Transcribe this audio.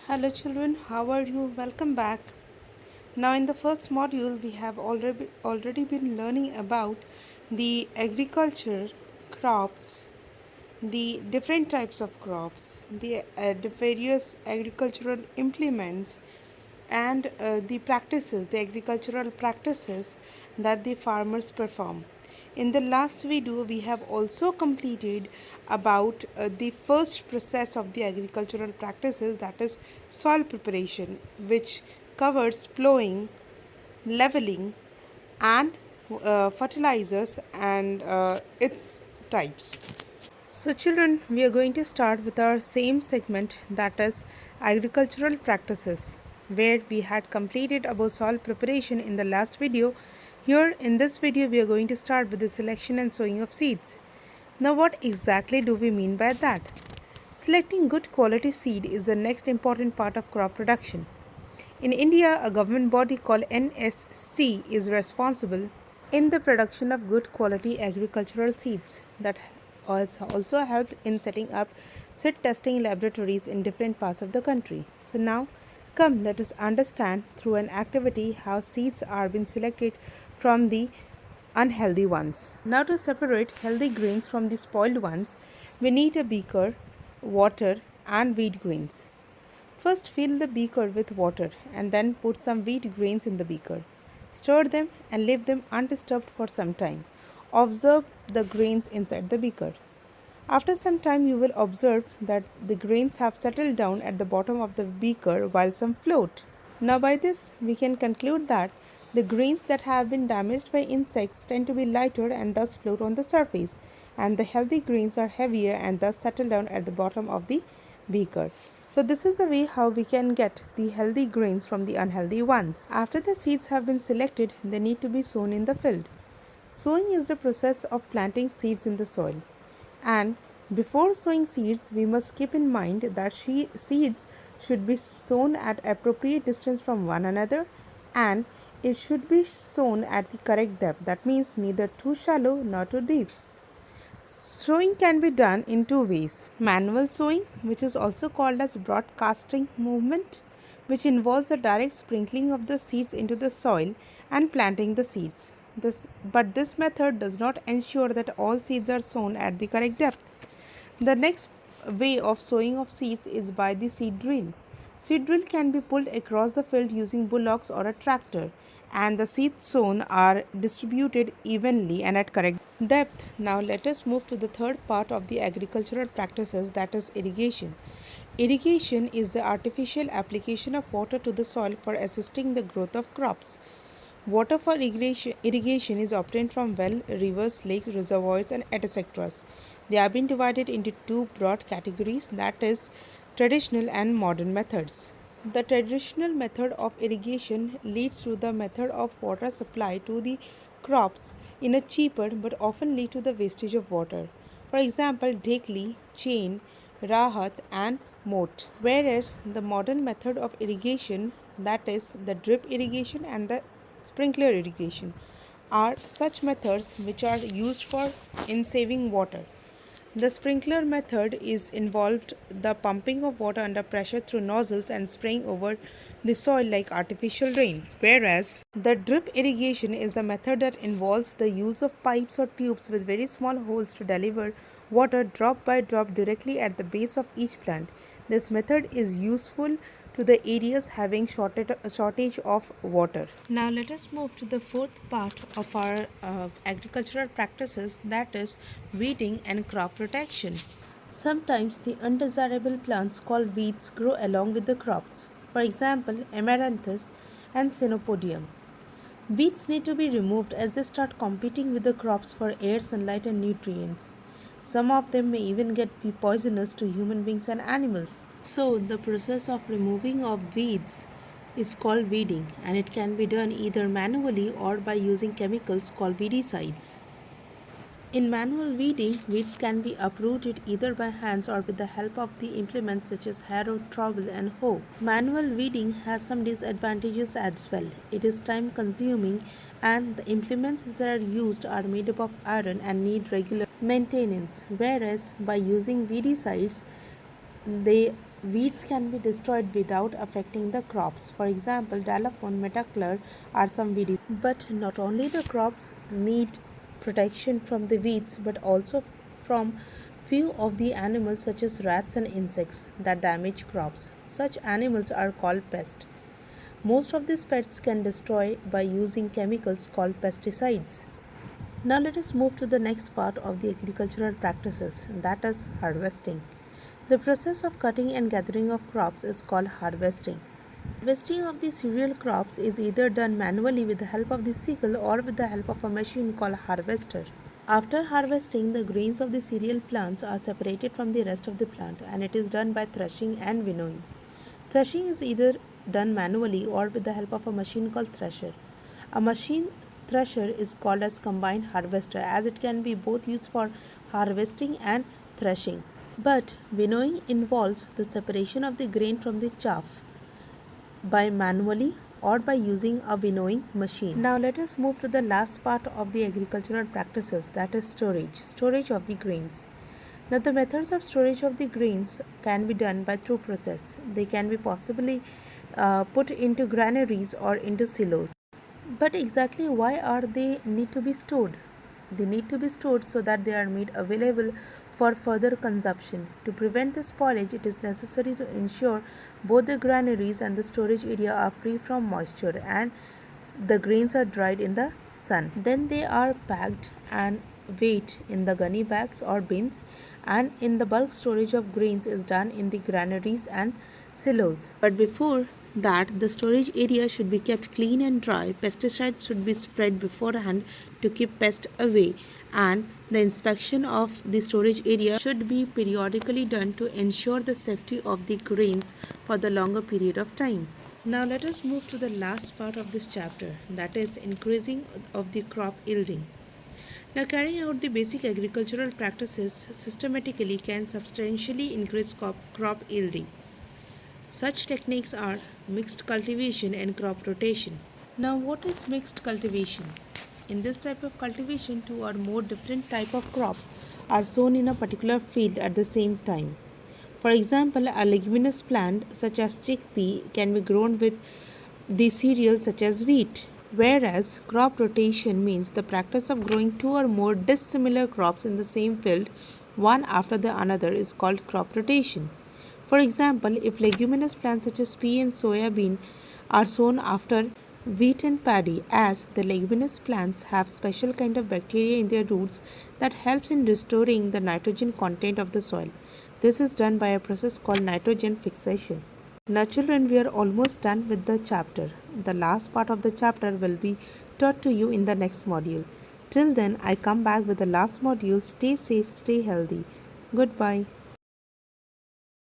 Hello children, how are you? Welcome back. Now in the first module we have already been learning about the agriculture crops, the different types of crops, the various agricultural implements and the agricultural practices that the farmers perform. In the last video, we have also completed about the first process of the agricultural practices, that is soil preparation, which covers plowing, leveling, and fertilizers and its types. So, children, we are going to start with our same segment, that is agricultural practices, where we had completed about soil preparation in the last video. Here in this video, we are going to start with the selection and sowing of seeds. Now, what exactly do we mean by that? Selecting good quality seed is the next important part of crop production. In India, a government body called NSC is responsible in the production of good quality agricultural seeds that has also helped in setting up seed testing laboratories in different parts of the country. So now come let us understand through an activity how seeds are being selected from the unhealthy ones. Now to separate healthy grains from the spoiled ones, we need a beaker, water and wheat grains. First, fill the beaker with water and then put some wheat grains in the beaker. Stir them and leave them undisturbed for some time. Observe the grains inside the beaker. After some time, you will observe that the grains have settled down at the bottom of the beaker while some float. Now, by this, we can conclude that the grains that have been damaged by insects tend to be lighter and thus float on the surface, and the healthy grains are heavier and thus settle down at the bottom of the beaker. So this is the way how we can get the healthy grains from the unhealthy ones. After the seeds have been selected, they need to be sown in the field. Sowing is the process of planting seeds in the soil. And before sowing seeds, we must keep in mind that seeds should be sown at appropriate distance from one another, and it should be sown at the correct depth. That means neither too shallow nor too deep. Sowing can be done in two ways. Manual sowing, which is also called as broadcasting movement, which involves the direct sprinkling of the seeds into the soil and planting the seeds. But this method does not ensure that all seeds are sown at the correct depth. The next way of sowing of seeds is by the seed drill. Seed drill can be pulled across the field using bullocks or a tractor, and the seeds sown are distributed evenly and at correct depth. Now let us move to the third part of the agricultural practices, that is irrigation. Irrigation is the artificial application of water to the soil for assisting the growth of crops. Water for irrigation is obtained from well, rivers, lakes, reservoirs, and etc. They have been divided into two broad categories, that is, traditional and modern methods. The traditional method of irrigation leads to the method of water supply to the crops in a cheaper but often lead to the wastage of water. For example, Dhekli, Chain, Rahat, and Moat. Whereas the modern method of irrigation, that is, the drip irrigation and the sprinkler irrigation, are such methods which are used for in saving water. The sprinkler method is involved the pumping of water under pressure through nozzles and spraying over the soil like artificial rain, whereas the drip irrigation is the method that involves the use of pipes or tubes with very small holes to deliver water drop by drop directly at the base of each plant. This method is useful to the areas having shortage of water. Now let us move to the fourth part of our agricultural practices, that is weeding and crop protection. Sometimes the undesirable plants called weeds grow along with the crops. For example, amaranthus and Chenopodium. Weeds need to be removed as they start competing with the crops for air, sunlight and nutrients. Some of them may even be poisonous to human beings and animals. So, the process of removing of weeds is called weeding, and it can be done either manually or by using chemicals called weedicides. In manual weeding, weeds can be uprooted either by hands or with the help of the implements such as harrow, trowel, and hoe. Manual weeding has some disadvantages as well. It is time consuming, and the implements that are used are made up of iron and need regular maintenance, whereas by using weedicides, they weeds can be destroyed without affecting the crops. For example, Dalaphon, Metaclur are some weeds. But not only the crops need protection from the weeds, but also from few of the animals such as rats and insects that damage crops. Such animals are called pests. Most of these pests can destroy by using chemicals called pesticides. Now let us move to the next part of the agricultural practices, that is harvesting. The process of cutting and gathering of crops is called harvesting. Harvesting of the cereal crops is either done manually with the help of the sickle or with the help of a machine called harvester. After harvesting, the grains of the cereal plants are separated from the rest of the plant, and it is done by threshing and winnowing. Threshing is either done manually or with the help of a machine called thresher. A machine thresher is called as combined harvester, as it can be both used for harvesting and threshing. But winnowing involves the separation of the grain from the chaff by manually or by using a winnowing machine. Now let us move to the last part of the agricultural practices, that is storage of the grains. Now the methods of storage of the grains can be done by two process. They can be possibly put into granaries or into silos. But exactly why are they need to be stored? They need to be stored so that they are made available for further consumption. To prevent the spoilage, it is necessary to ensure both the granaries and the storage area are free from moisture and the grains are dried in the sun. Then they are packed and weighed in the gunny bags or bins, and in the bulk storage of grains is done in the granaries and silos. But before that, the storage area should be kept clean and dry. Pesticides should be spread beforehand to keep pests away, and the inspection of the storage area should be periodically done to ensure the safety of the grains for the longer period of time. Now let us move to the last part of this chapter, that is increasing of the crop yielding. Now, carrying out the basic agricultural practices systematically can substantially increase crop yielding. Such techniques are mixed cultivation and crop rotation. Now, what is mixed cultivation? In this type of cultivation, two or more different type of crops are sown in a particular field at the same time. For example, a leguminous plant such as chickpea can be grown with the cereal such as wheat. Whereas crop rotation means the practice of growing two or more dissimilar crops in the same field, one after the another, is called crop rotation. For example, if leguminous plants such as pea and soya bean are sown after wheat and paddy, as the leguminous plants have special kind of bacteria in their roots that helps in restoring the nitrogen content of the soil. This is done by a process called nitrogen fixation. Now children, we are almost done with the chapter. The last part of the chapter will be taught to you in the next module. Till then, I come back with the last module. Stay safe, stay healthy. Goodbye.